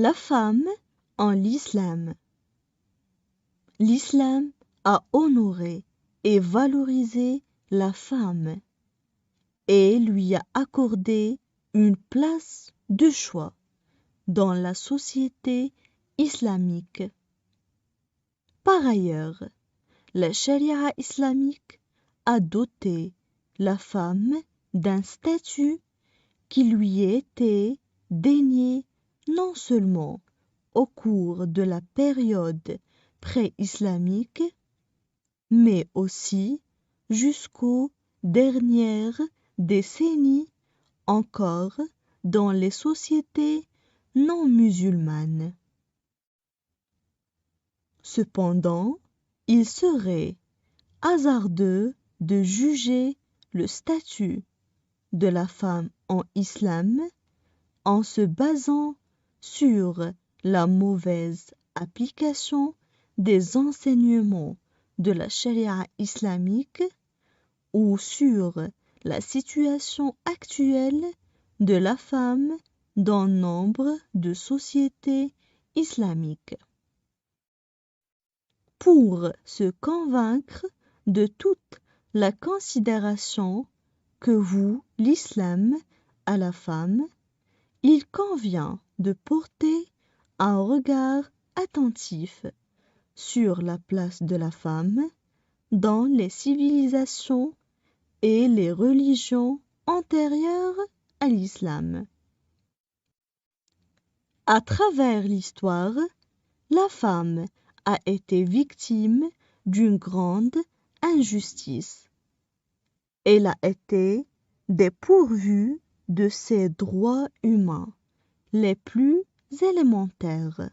La femme en l'islam. L'islam a honoré et valorisé la femme et lui a accordé une place de choix dans la société islamique. Par ailleurs, la charia islamique a doté la femme d'un statut qui lui était dénié non seulement au cours de la période pré-islamique, mais aussi jusqu'aux dernières décennies encore dans les sociétés non musulmanes. Cependant, il serait hasardeux de juger le statut de la femme en islam en se basant sur la mauvaise application des enseignements de la charia islamique ou sur la situation actuelle de la femme dans nombre de sociétés islamiques. Pour se convaincre de toute la considération que voue l'islam à la femme, il convient de porter un regard attentif sur la place de la femme dans les civilisations et les religions antérieures à l'islam. À travers l'histoire, la femme a été victime d'une grande injustice. Elle a été dépourvue de ses droits humains les plus élémentaires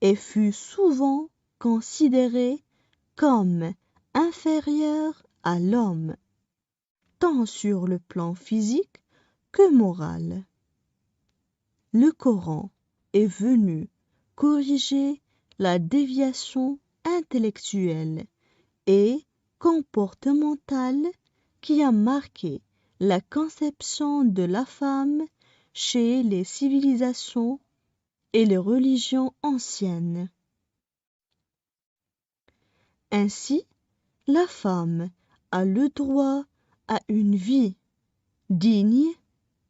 et fut souvent considérée comme inférieure à l'homme, tant sur le plan physique que moral. Le Coran est venu corriger la déviation intellectuelle et comportementale qui a marqué la conception de la femme chez les civilisations et les religions anciennes. Ainsi, la femme a le droit à une vie digne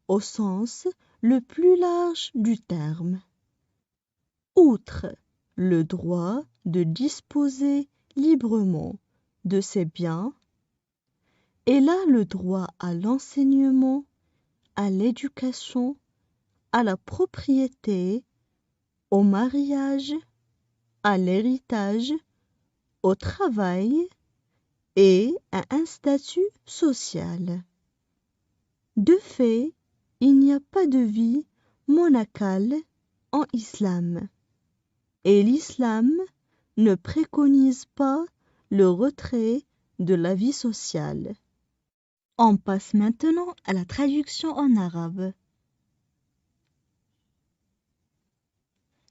au sens le plus large du terme. Outre le droit de disposer librement de ses biens, elle a le droit à l'enseignement, à l'éducation, à la propriété, au mariage, à l'héritage, au travail et à un statut social. De fait, il n'y a pas de vie monacale en islam. Et l'islam ne préconise pas le retrait de la vie sociale. On passe maintenant à la traduction en arabe.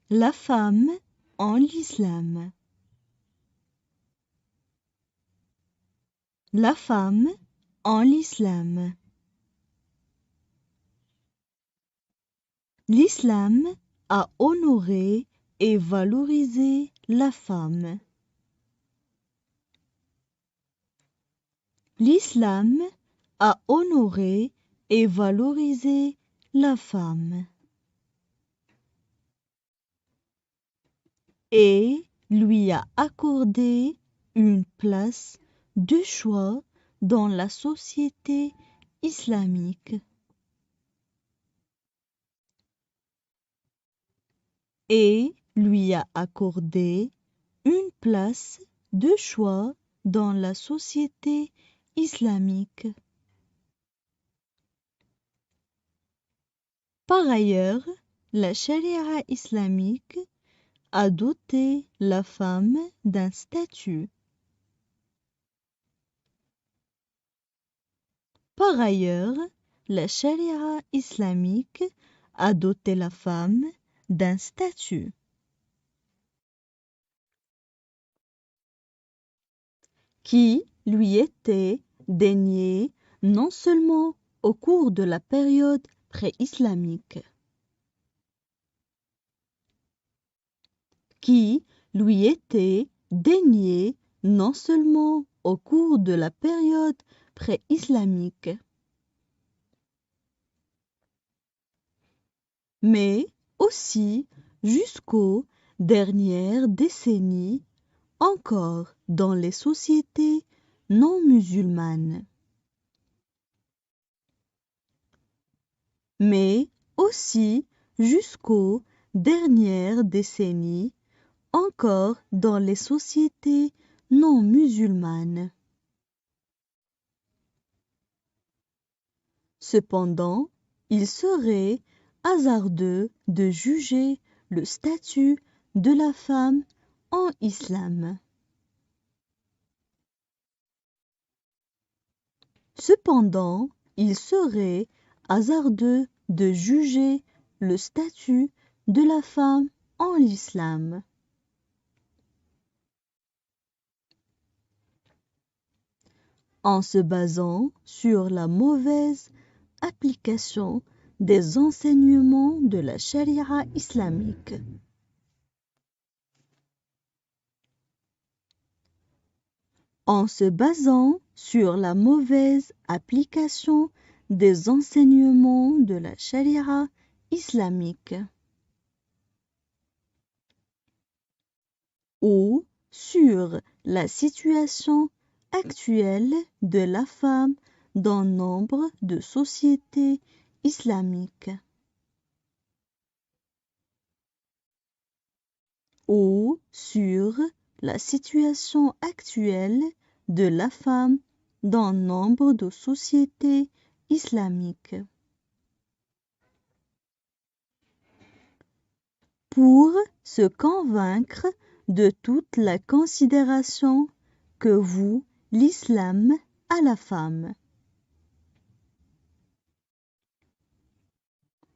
La femme en l'islam. La femme en l'islam. L'islam a honoré et valorisé la femme. L'islam a honoré et valorisé la femme. Et lui a accordé une place de choix dans la société islamique. Et lui a accordé une place de choix dans la société islamique. Par ailleurs, la charia islamique a doté la femme d'un statut. Par ailleurs, la charia islamique a doté la femme d'un statut. Qui lui était dénié non seulement au cours de la période pré-islamique, qui lui était déniée non seulement au cours de la période pré-islamique, mais aussi jusqu'aux dernières décennies encore dans les sociétés non musulmanes. Mais aussi jusqu'aux dernières décennies encore dans les sociétés non musulmanes. Cependant, il serait hasardeux de juger le statut de la femme en islam. Cependant, il serait hasardeux de juger le statut de la femme en islam. En se basant sur la mauvaise application des enseignements de la charia islamique. En se basant sur la mauvaise application des enseignements de la charia islamique. Ou sur la situation actuelle de la femme dans nombre de sociétés islamiques. Ou sur la situation actuelle de la femme dans nombre de sociétés islamiques. Pour se convaincre de toute la considération que voue l'islam à la femme.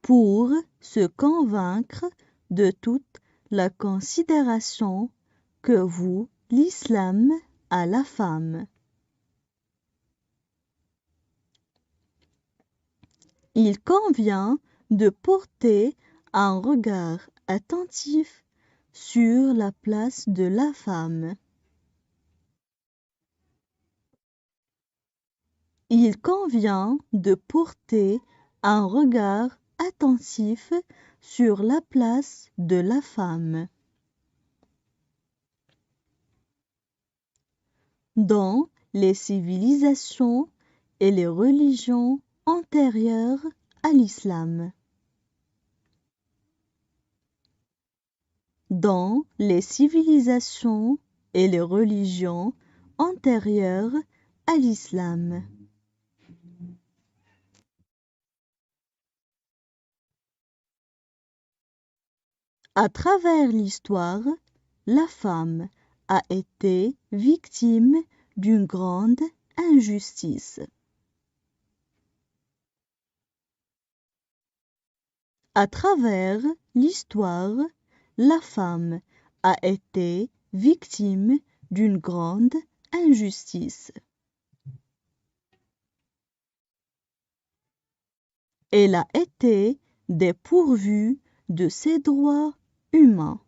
Pour se convaincre de toute la considération que voue l'islam à la femme. Il convient de porter un regard attentif sur la place de la femme. Il convient de porter un regard attentif sur la place de la femme. Dans les civilisations et les religions antérieures à l'islam. Dans les civilisations et les religions antérieures à l'islam. À travers l'histoire, la femme a été victime d'une grande injustice. À travers l'histoire, la femme a été victime d'une grande injustice. Elle a été dépourvue de ses droits humains.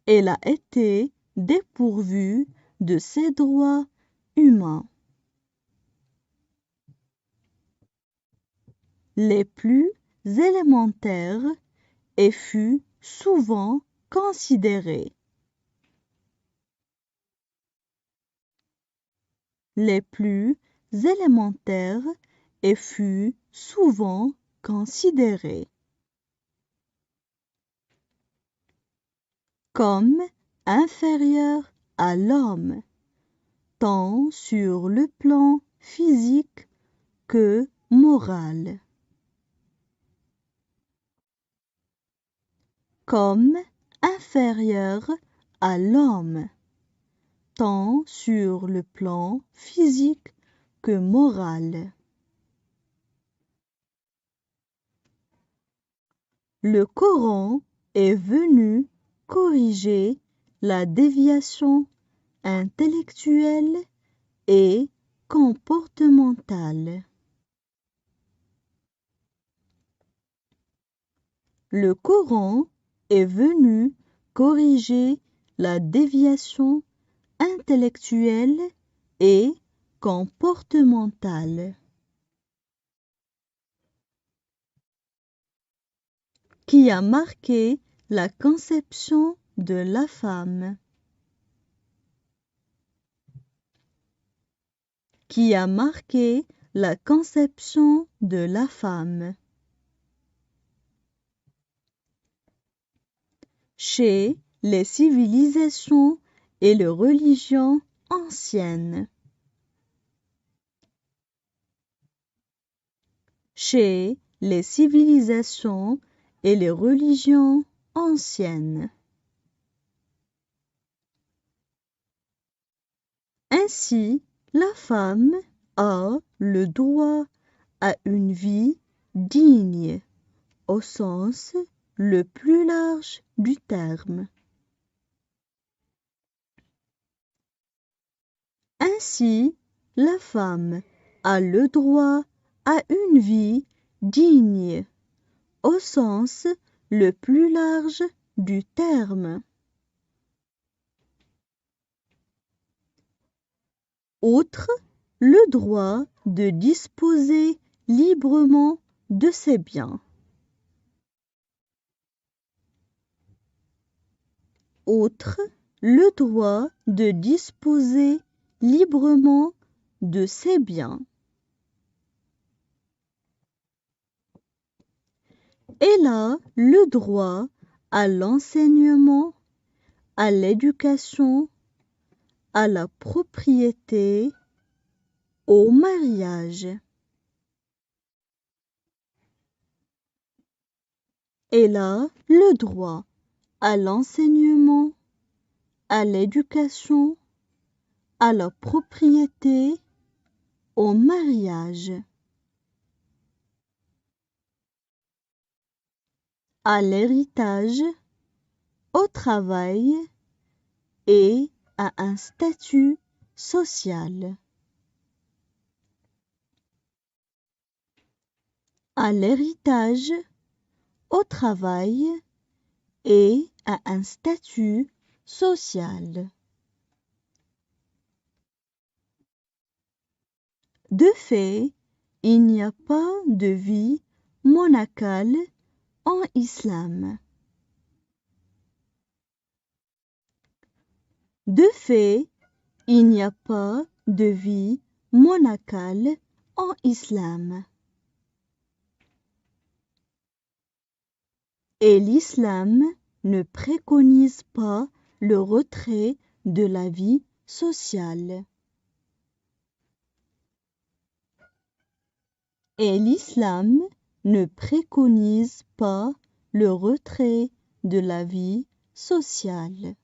Elle a été dépourvue de ses droits humains. Les plus élémentaires et fut souvent considérés. Les plus élémentaires et fut souvent considérés comme inférieurs à l'homme, tant sur le plan physique que moral. Comme inférieurs à l'homme, tant sur le plan physique que moral. Le Coran est venu corriger la déviation intellectuelle et comportementale. le Coran est venu corriger la déviation intellectuelle et comportementale qui a marqué la conception de la femme. Qui a marqué la conception de la femme. Chez les civilisations et les religions anciennes. Chez les civilisations et les religions anciennes. Ainsi, la femme a le droit à une vie digne, au sens le plus large du terme. Ainsi, la femme a le droit à une vie digne, au sens le plus large du terme. Outre le droit de disposer librement de ses biens. Outre le droit de disposer librement de ses biens. Elle a le droit à l'enseignement, à l'éducation, à la propriété, au mariage. Elle a le droit à l'enseignement, à l'éducation, à la propriété, au mariage. À l'héritage, au travail et à un statut social. À l'héritage, au travail et à un statut social. De fait, il n'y a pas de vie monacale en islam. De fait, il n'y a pas de vie monacale en islam. Et l'islam ne préconise pas le retrait de la vie sociale. Et l'islam ne préconise pas le retrait de la vie sociale.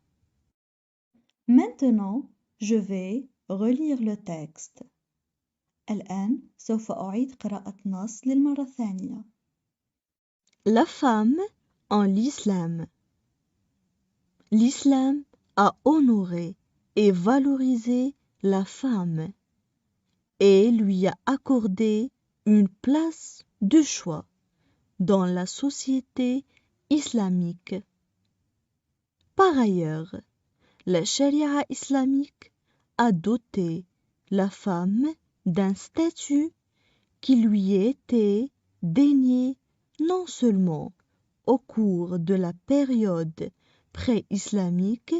Maintenant, je vais relire le texte. الآن سوف أعيد قراءة نص للمرة الثانية. La femme en l'islam. L'islam a honoré et valorisé la femme et lui a accordé une place de choix dans la société islamique. Par ailleurs, la charia islamique a doté la femme d'un statut qui lui était dénié non seulement au cours de la période pré-islamique,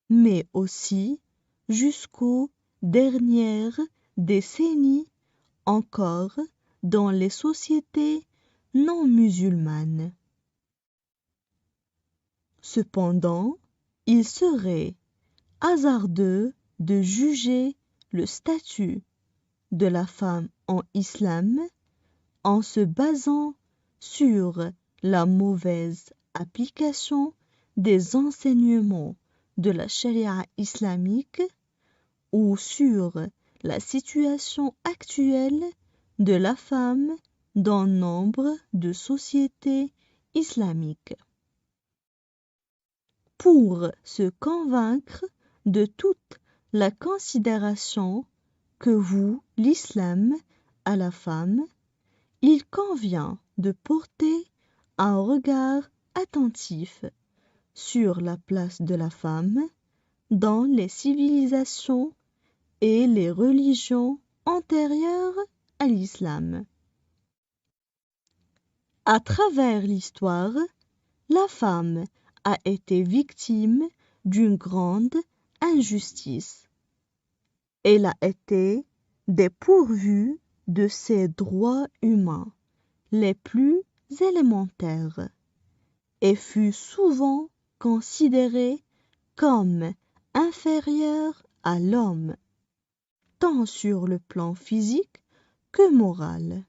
mais aussi jusqu'aux dernières décennies encore dans les sociétés non musulmanes. Cependant, il serait hasardeux de juger le statut de la femme en islam en se basant sur la mauvaise application des enseignements de la charia islamique ou sur la situation actuelle de la femme dans nombre de sociétés islamiques. Pour se convaincre de toute la considération que voue l'islam à la femme, il convient de porter un regard attentif sur la place de la femme dans les civilisations et les religions antérieures à l'islam. À travers l'histoire, la femme a été victime d'une grande injustice. Elle a été dépourvue de ses droits humains les plus élémentaires et fut souvent considérée comme inférieure à l'homme, tant sur le plan physique que moral.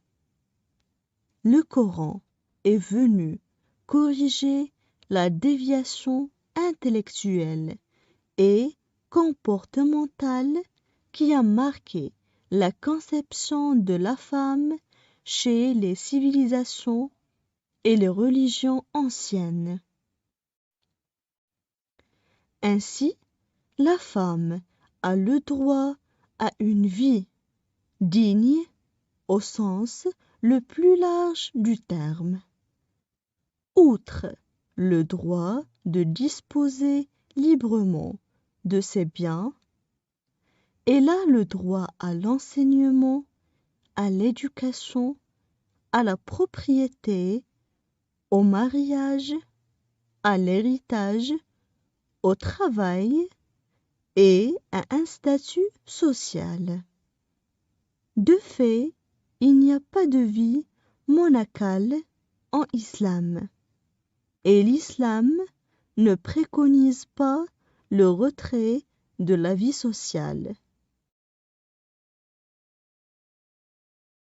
Le Coran est venu corriger la déviation intellectuelle et comportementale qui a marqué la conception de la femme chez les civilisations et les religions anciennes. Ainsi, la femme a le droit à une vie digne au sens le plus large du terme. Outre le droit de disposer librement de ses biens, elle a le droit à l'enseignement, à l'éducation, à la propriété, au mariage, à l'héritage, au travail et à un statut social. De fait, il n'y a pas de vie monacale en islam, et l'islam ne préconise pas le retrait de la vie sociale.